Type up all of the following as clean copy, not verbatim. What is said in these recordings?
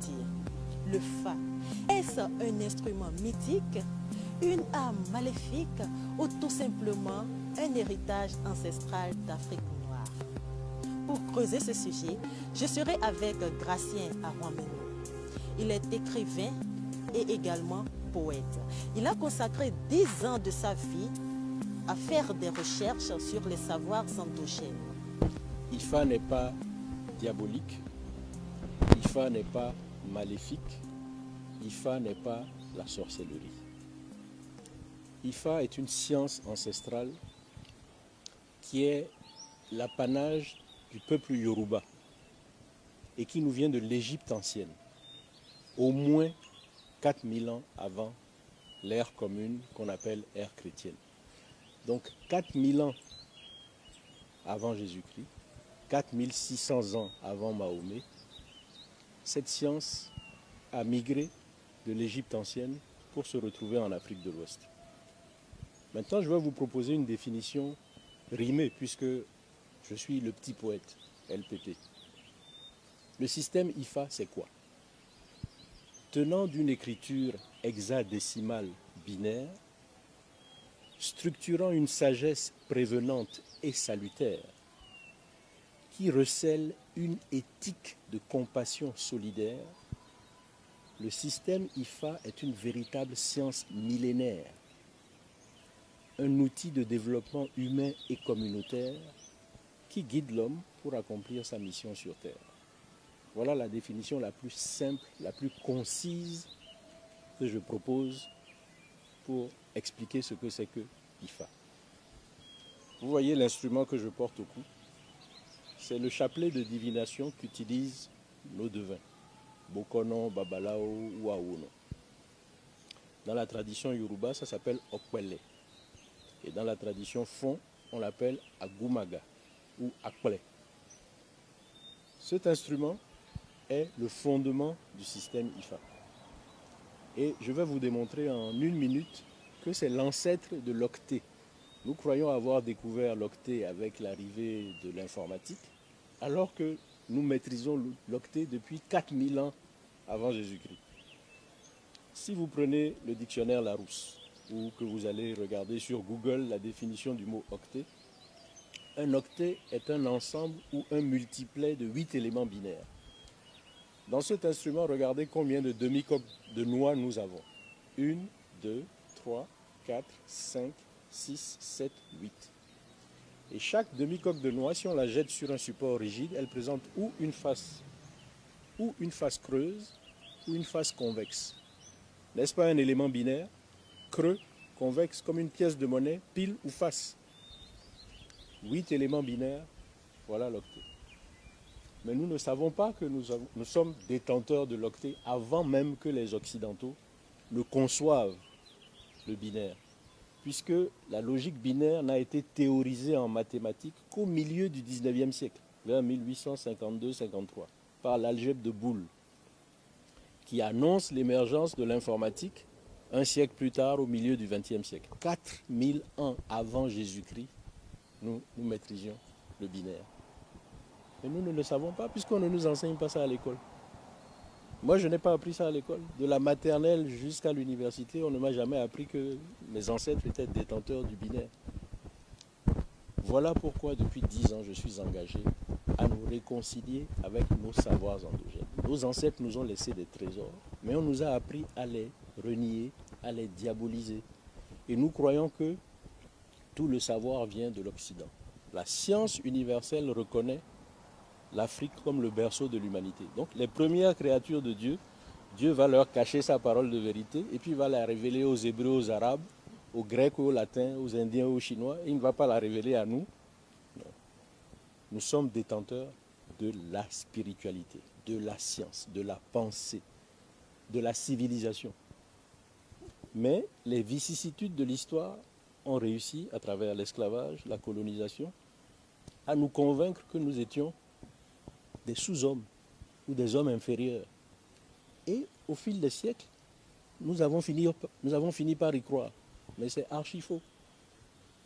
dire. Le Fa, est-ce un instrument mythique, une âme maléfique ou tout simplement un héritage ancestral d'Afrique noire? Pour creuser ce sujet, je serai avec Gratien Arouameno. Il est écrivain et également poète. Il a consacré 10 ans de sa vie à faire des recherches sur les savoirs endogènes. IFA n'est pas diabolique, IFA n'est pas maléfique, IFA n'est pas la sorcellerie. IFA est une science ancestrale qui est l'apanage du peuple Yoruba et qui nous vient de l'Égypte ancienne, au moins 4000 ans avant l'ère commune qu'on appelle ère chrétienne. Donc 4000 ans avant Jésus-Christ, 4600 ans avant Mahomet, cette science a migré de l'Égypte ancienne pour se retrouver en Afrique de l'Ouest. Maintenant, je vais vous proposer une définition rimée, puisque je suis le petit poète, LPP. Le système IFA, c'est quoi? Tenant d'une écriture hexadécimale binaire, structurant une sagesse prévenante et salutaire, qui recèle une éthique de compassion solidaire, le système IFA est une véritable science millénaire, un outil de développement humain et communautaire qui guide l'homme pour accomplir sa mission sur Terre. Voilà la définition la plus simple, la plus concise que je propose pour expliquer ce que c'est que IFA. Vous voyez l'instrument que je porte au cou? C'est le chapelet de divination qu'utilisent nos devins, Bokono, Babalao ou Aouno. Dans la tradition Yoruba, ça s'appelle Okwele. Et dans la tradition Fon, on l'appelle Agumaga ou Akple. Cet instrument est le fondement du système IFA. Et je vais vous démontrer en 1 minute que c'est l'ancêtre de l'octet. Nous croyons avoir découvert l'octet avec l'arrivée de l'informatique, alors que nous maîtrisons l'octet depuis 4000 ans avant Jésus-Christ. Si vous prenez le dictionnaire Larousse, ou que vous allez regarder sur Google la définition du mot octet, un octet est un ensemble ou un multiplet de 8 éléments binaires. Dans cet instrument, regardez combien de demi-coques de noix nous avons. 1, 2, 3, 4, 5, 6, 7, 8. Et chaque demi-coque de noix, si on la jette sur un support rigide, elle présente ou une face creuse, ou une face convexe. N'est-ce pas un élément binaire? Creux, convexe, comme une pièce de monnaie, pile ou face. 8 éléments binaires, voilà l'octet. Mais nous ne savons pas que nous sommes détenteurs de l'octet avant même que les Occidentaux ne conçoivent le binaire, puisque la logique binaire n'a été théorisée en mathématiques qu'au milieu du 19e siècle, vers 1852-53, par l'algèbre de Boole, qui annonce l'émergence de l'informatique un siècle plus tard, au milieu du XXe siècle. 4000 ans avant Jésus-Christ, nous maîtrisions le binaire. Mais nous ne le savons pas, puisqu'on ne nous enseigne pas ça à l'école. Moi, je n'ai pas appris ça à l'école. De la maternelle jusqu'à l'université, on ne m'a jamais appris que mes ancêtres étaient détenteurs du binaire. Voilà pourquoi, depuis 10 ans, je suis engagé à nous réconcilier avec nos savoirs endogènes. Nos ancêtres nous ont laissé des trésors, mais on nous a appris à les renier, à les diaboliser. Et nous croyons que tout le savoir vient de l'Occident. La science universelle reconnaît l'Afrique comme le berceau de l'humanité. Donc les premières créatures de Dieu, Dieu va leur cacher sa parole de vérité et puis va la révéler aux Hébreux, aux Arabes, aux Grecs, aux Latins, aux Indiens, aux Chinois. Et il ne va pas la révéler à nous. Non. Nous sommes détenteurs de la spiritualité, de la science, de la pensée, de la civilisation. Mais les vicissitudes de l'histoire ont réussi, à travers l'esclavage, la colonisation, à nous convaincre que nous étions des sous-hommes ou des hommes inférieurs. Et au fil des siècles, nous avons fini par y croire. Mais c'est archi faux.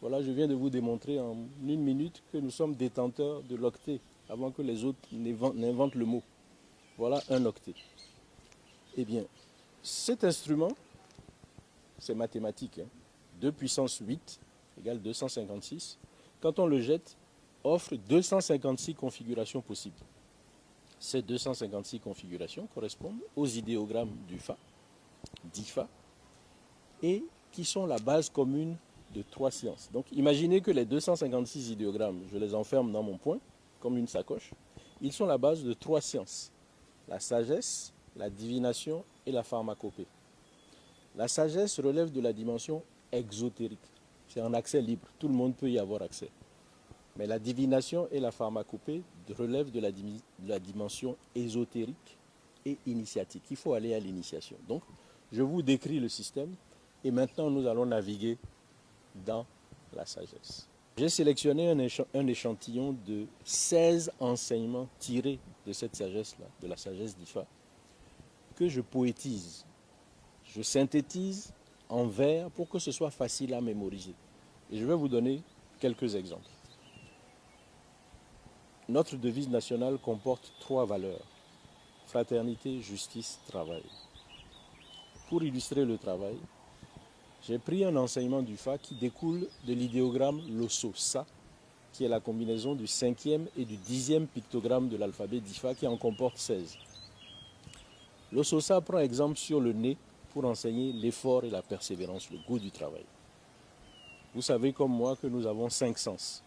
Voilà, je viens de vous démontrer en 1 minute que nous sommes détenteurs de l'octet, avant que les autres n'inventent le mot. Voilà un octet. Eh bien, cet instrument, c'est mathématique, 2 puissance 8 égale 256. Quand on le jette, offre 256 configurations possibles. Ces 256 configurations correspondent aux idéogrammes du Fa, d'IFA, et qui sont la base commune de 3 sciences. Donc imaginez que les 256 idéogrammes, je les enferme dans mon poing, comme une sacoche. Ils sont la base de 3 sciences: la sagesse, la divination et la pharmacopée. La sagesse relève de la dimension exotérique. C'est un accès libre, tout le monde peut y avoir accès. Mais la divination et la pharmacopée relèvent de la dimension ésotérique et initiatique. Il faut aller à l'initiation. Donc, je vous décris le système et maintenant nous allons naviguer dans la sagesse. J'ai sélectionné un échantillon de 16 enseignements tirés de cette sagesse-là, de la sagesse d'IFA, que je poétise, je synthétise en vers pour que ce soit facile à mémoriser. Et je vais vous donner quelques exemples. Notre devise nationale comporte 3 valeurs: fraternité, justice, travail. Pour illustrer le travail, j'ai pris un enseignement du Fa qui découle de l'idéogramme Loso-Sa, qui est la combinaison du 5e et du 10e pictogramme de l'alphabet d'IFA, qui en comporte 16. Loso-Sa prend exemple sur le nez pour enseigner l'effort et la persévérance, le goût du travail. Vous savez comme moi que nous avons 5 sens: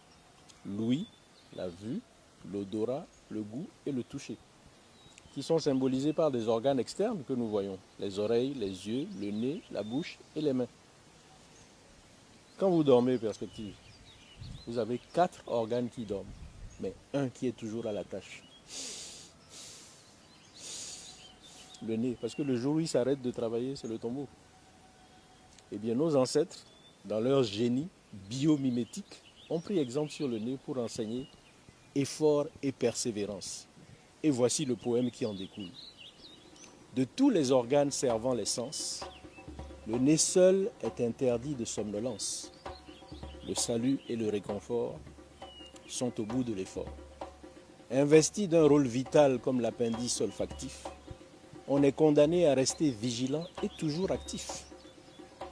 l'ouïe, la vue, l'odorat, le goût et le toucher, qui sont symbolisés par des organes externes que nous voyons: les oreilles, les yeux, le nez, la bouche et les mains. Quand vous dormez, perspective, vous avez 4 organes qui dorment, mais un qui est toujours à la tâche. Le nez, parce que le jour où il s'arrête de travailler, c'est le tombeau. Eh bien, nos ancêtres, dans leur génie biomimétique, ont pris exemple sur le nez pour enseigner effort et persévérance. Et voici le poème qui en découle. De tous les organes servant les sens, le nez seul est interdit de somnolence. Le salut et le réconfort sont au bout de l'effort. Investi d'un rôle vital comme l'appendice olfactif, on est condamné à rester vigilant et toujours actif.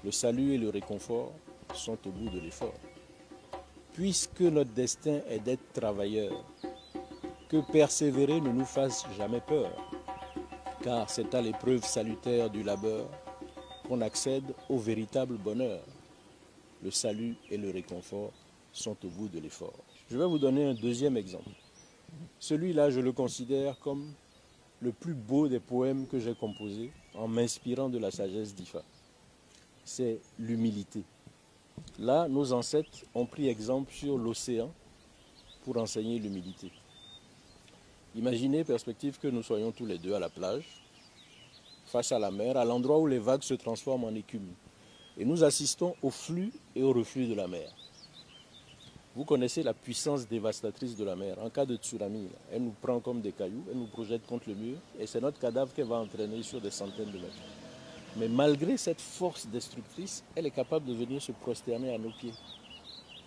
Le salut et le réconfort sont au bout de l'effort. Puisque notre destin est d'être travailleurs, que persévérer ne nous fasse jamais peur, car c'est à l'épreuve salutaire du labeur qu'on accède au véritable bonheur. Le salut et le réconfort sont au bout de l'effort. Je vais vous donner un deuxième exemple. Celui-là, je le considère comme le plus beau des poèmes que j'ai composés en m'inspirant de la sagesse d'IFA. C'est l'humilité. Là, nos ancêtres ont pris exemple sur l'océan pour enseigner l'humilité. Imaginez, perspective, que nous soyons tous les deux à la plage, face à la mer, à l'endroit où les vagues se transforment en écume. Et nous assistons au flux et au reflux de la mer. Vous connaissez la puissance dévastatrice de la mer. En cas de tsunami, elle nous prend comme des cailloux, elle nous projette contre le mur, et c'est notre cadavre qu'elle va entraîner sur des centaines de mètres. Mais malgré cette force destructrice, elle est capable de venir se prosterner à nos pieds,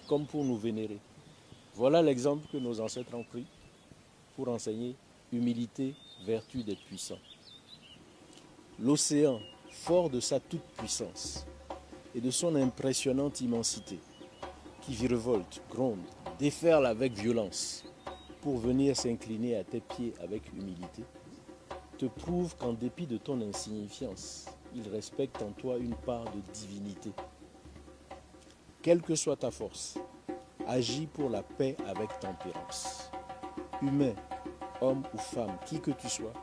comme pour nous vénérer. Voilà l'exemple que nos ancêtres ont pris pour enseigner humilité, vertu d'être puissant. L'océan, fort de sa toute-puissance et de son impressionnante immensité, qui virevolte, gronde, déferle avec violence pour venir s'incliner à tes pieds avec humilité, te prouve qu'en dépit de ton insignifiance, il respecte en toi une part de divinité. Quelle que soit ta force, agis pour la paix avec tempérance. Humain, homme ou femme, qui que tu sois,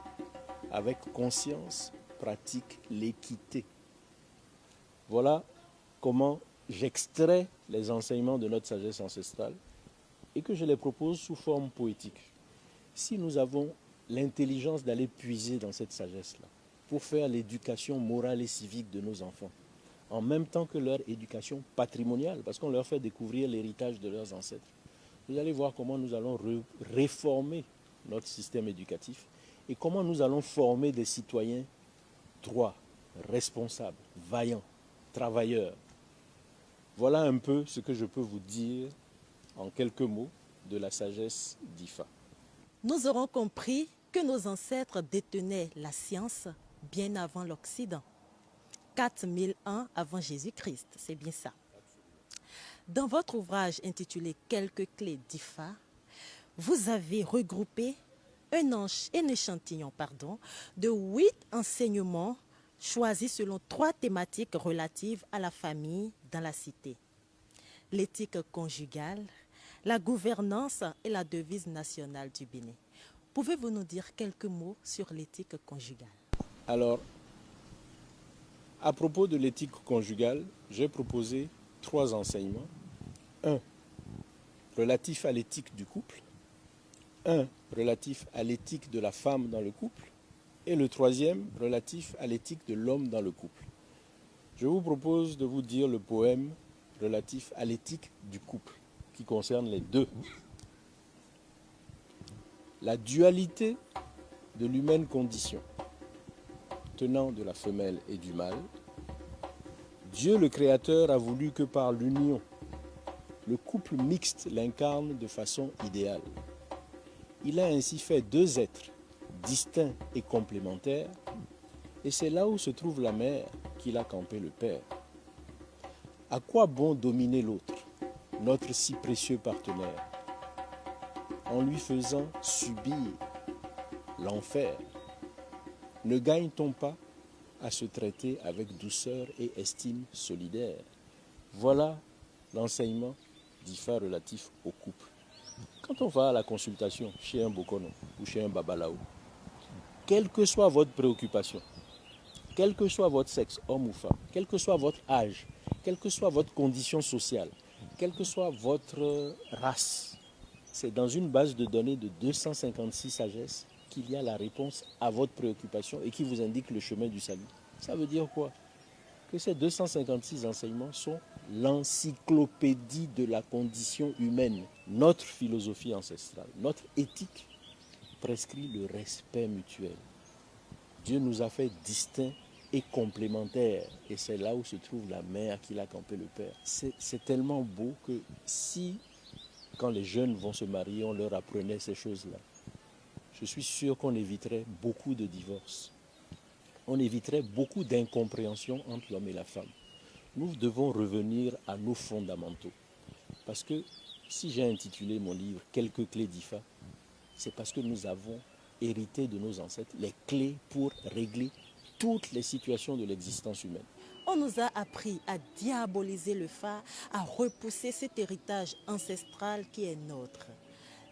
avec conscience, pratique l'équité. Voilà comment j'extrais les enseignements de notre sagesse ancestrale et que je les propose sous forme poétique. Si nous avons l'intelligence d'aller puiser dans cette sagesse-là pour faire l'éducation morale et civique de nos enfants, en même temps que leur éducation patrimoniale, parce qu'on leur fait découvrir l'héritage de leurs ancêtres, vous allez voir comment nous allons réformer notre système éducatif et comment nous allons former des citoyens droits, responsables, vaillants, travailleurs. Voilà un peu ce que je peux vous dire en quelques mots de la sagesse d'IFA. Nous aurons compris que nos ancêtres détenaient la science bien avant l'Occident. 4000 ans avant Jésus-Christ, c'est bien ça. Dans votre ouvrage intitulé Quelques clés d'IFA, vous avez regroupé un échantillon de 8 enseignements choisis selon 3 thématiques relatives à la famille dans la cité. L'éthique conjugale, la gouvernance et la devise nationale du Bénin. Pouvez-vous nous dire quelques mots sur l'éthique conjugale? Alors, à propos de l'éthique conjugale, j'ai proposé 3 enseignements. Un relatif à l'éthique du couple, un relatif à l'éthique de la femme dans le couple, et le 3e relatif à l'éthique de l'homme dans le couple. Je vous propose de vous dire le poème relatif à l'éthique du couple, qui concerne les deux. La dualité de l'humaine condition, tenant de la femelle et du mâle, Dieu le Créateur a voulu que par l'union, le couple mixte l'incarne de façon idéale. Il a ainsi fait 2 êtres distincts et complémentaires, et c'est là où se trouve la mère qu'il a campé le Père. À quoi bon dominer l'autre, notre si précieux partenaire, en lui faisant subir l'enfer? Ne gagne-t-on pas à se traiter avec douceur et estime solidaire? Voilà l'enseignement d'IFA relatif au couple. Quand on va à la consultation chez un Bokono ou chez un Babalaou, quelle que soit votre préoccupation, quel que soit votre sexe, homme ou femme, quel que soit votre âge, quelle que soit votre condition sociale, quelle que soit votre race, c'est dans une base de données de 256 sagesses qu'il y a la réponse à votre préoccupation et qui vous indique le chemin du salut. Ça veut dire quoi? Que ces 256 enseignements sont l'encyclopédie de la condition humaine. Notre philosophie ancestrale, notre éthique prescrit le respect mutuel. Dieu nous a fait distincts et complémentaires. Et c'est là où se trouve la mère qu'il a campé le Père. C'est tellement beau que si, quand les jeunes vont se marier, on leur apprenait ces choses-là, je suis sûr qu'on éviterait beaucoup de divorces. On éviterait beaucoup d'incompréhension entre l'homme et la femme. Nous devons revenir à nos fondamentaux. Parce que si j'ai intitulé mon livre « Quelques clés d'IFA », c'est parce que nous avons hérité de nos ancêtres les clés pour régler toutes les situations de l'existence humaine. On nous a appris à diaboliser le Fa, à repousser cet héritage ancestral qui est nôtre.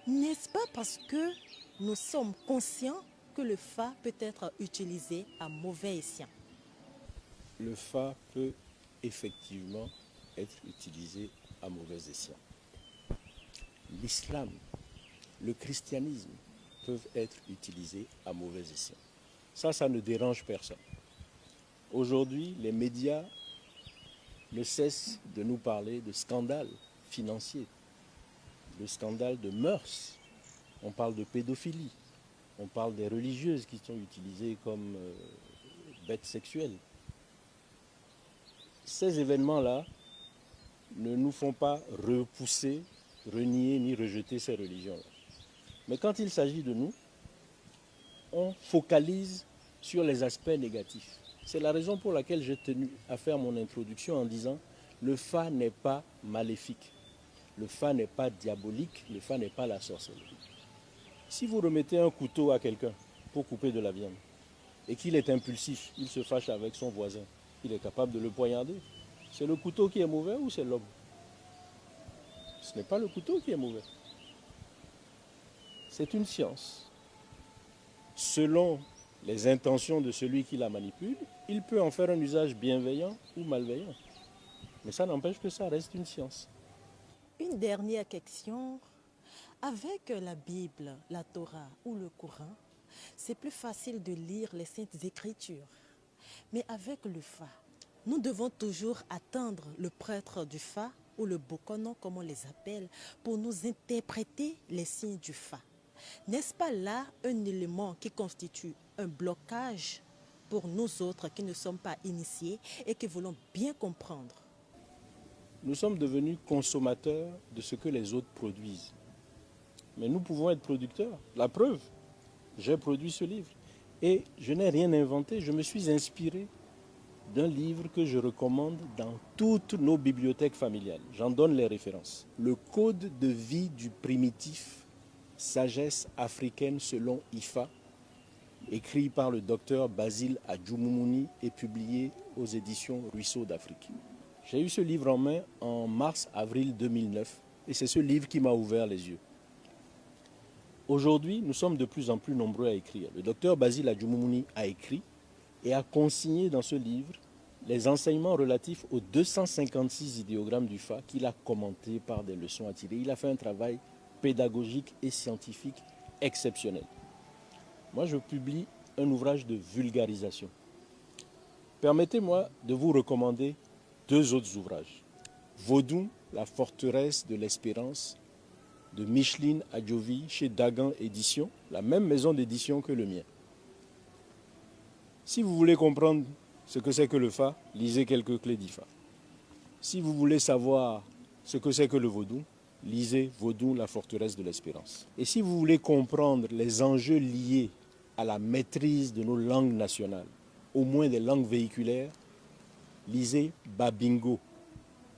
N'est-ce pas parce que nous sommes conscients que le Fa peut être utilisé à mauvais escient? Le Fa peut effectivement être utilisé à mauvais escient. L'islam, le christianisme peuvent être utilisés à mauvais escient. Ça ne dérange personne. Aujourd'hui, les médias ne cessent de nous parler de scandales financiers, de scandales de mœurs. On parle de pédophilie, on parle des religieuses qui sont utilisées comme bêtes sexuelles. Ces événements-là ne nous font pas repousser, renier ni rejeter ces religions-là. Mais quand il s'agit de nous, on focalise sur les aspects négatifs. C'est la raison pour laquelle j'ai tenu à faire mon introduction en disant le Fa n'est pas maléfique, le Fa n'est pas diabolique, le Fa n'est pas la sorcellerie. Si vous remettez un couteau à quelqu'un pour couper de la viande et qu'il est impulsif, il se fâche avec son voisin, il est capable de le poignarder, c'est le couteau qui est mauvais ou c'est l'homme? Ce n'est pas le couteau qui est mauvais. C'est une science. Selon les intentions de celui qui la manipule, il peut en faire un usage bienveillant ou malveillant. Mais ça n'empêche que ça reste une science. Une dernière question. Avec la Bible, la Torah ou le Coran, c'est plus facile de lire les Saintes Écritures. Mais avec le Fa, nous devons toujours attendre le prêtre du Fa ou le Bokono, comme on les appelle, pour nous interpréter les signes du Fa. N'est-ce pas là un élément qui constitue un blocage pour nous autres qui ne sommes pas initiés et qui voulons bien comprendre? Nous sommes devenus consommateurs de ce que les autres produisent. Mais nous pouvons être producteurs. La preuve, j'ai produit ce livre. Et je n'ai rien inventé, je me suis inspiré d'un livre que je recommande dans toutes nos bibliothèques familiales. J'en donne les références. Le code de vie du primitif, sagesse africaine selon IFA, écrit par le docteur Basile Adjumoumouni et publié aux éditions Ruisseau d'Afrique. J'ai eu ce livre en main en mars-avril 2009 et c'est ce livre qui m'a ouvert les yeux. Aujourd'hui, nous sommes de plus en plus nombreux à écrire. Le docteur Basile Adjumoumouni a écrit et a consigné dans ce livre les enseignements relatifs aux 256 idéogrammes du Fa qu'il a commentés par des leçons à tirer. Il a fait un travail pédagogique et scientifique exceptionnel. Moi, je publie un ouvrage de vulgarisation. Permettez-moi de vous recommander deux autres ouvrages. Vodou, la forteresse de l'espérance, de Micheline Adjovi chez Dagan Éditions, la même maison d'édition que le mien. Si vous voulez comprendre ce que c'est que le Fa, lisez quelques clés d'IFA. Si vous voulez savoir ce que c'est que le vaudou, lisez Vodou, la forteresse de l'espérance. Et si vous voulez comprendre les enjeux liés à la maîtrise de nos langues nationales, au moins des langues véhiculaires, lisez Babingo,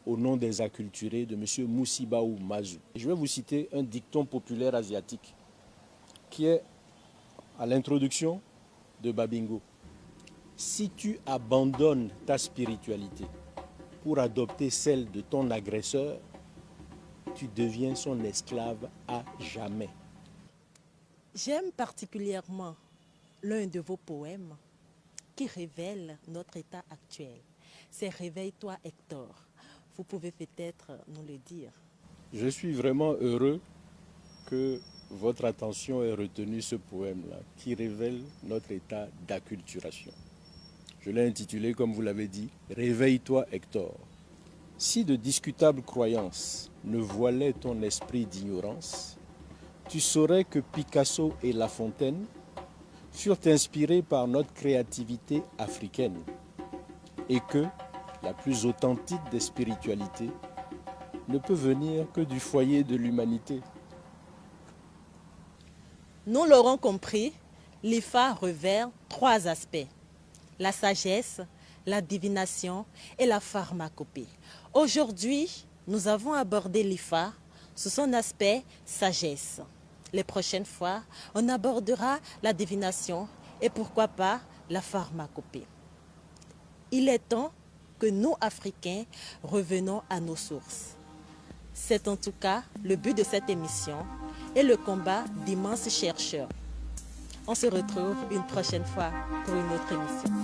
au nom des acculturés de M. Moussibaou Mazou. Je vais vous citer un dicton populaire asiatique qui est à l'introduction de Babingo. Si tu abandonnes ta spiritualité pour adopter celle de ton agresseur, tu deviens son esclave à jamais. J'aime particulièrement l'un de vos poèmes qui révèle notre état actuel. C'est Réveille-toi Hector. Vous pouvez peut-être nous le dire. Je suis vraiment heureux que votre attention ait retenu ce poème-là qui révèle notre état d'acculturation. Je l'ai intitulé, comme vous l'avez dit, Réveille-toi Hector. Si de discutables croyances ne voilaient ton esprit d'ignorance, tu saurais que Picasso et La Fontaine furent inspirés par notre créativité africaine et que la plus authentique des spiritualités ne peut venir que du foyer de l'humanité. Nous l'aurons compris, l'IFA revêt trois aspects: la sagesse, la divination et la pharmacopée. Aujourd'hui, nous avons abordé l'IFA sous son aspect sagesse. Les prochaines fois, on abordera la divination et pourquoi pas la pharmacopée. Il est temps que nous, Africains, revenons à nos sources. C'est en tout cas le but de cette émission et le combat d'immenses chercheurs. On se retrouve une prochaine fois pour une autre émission.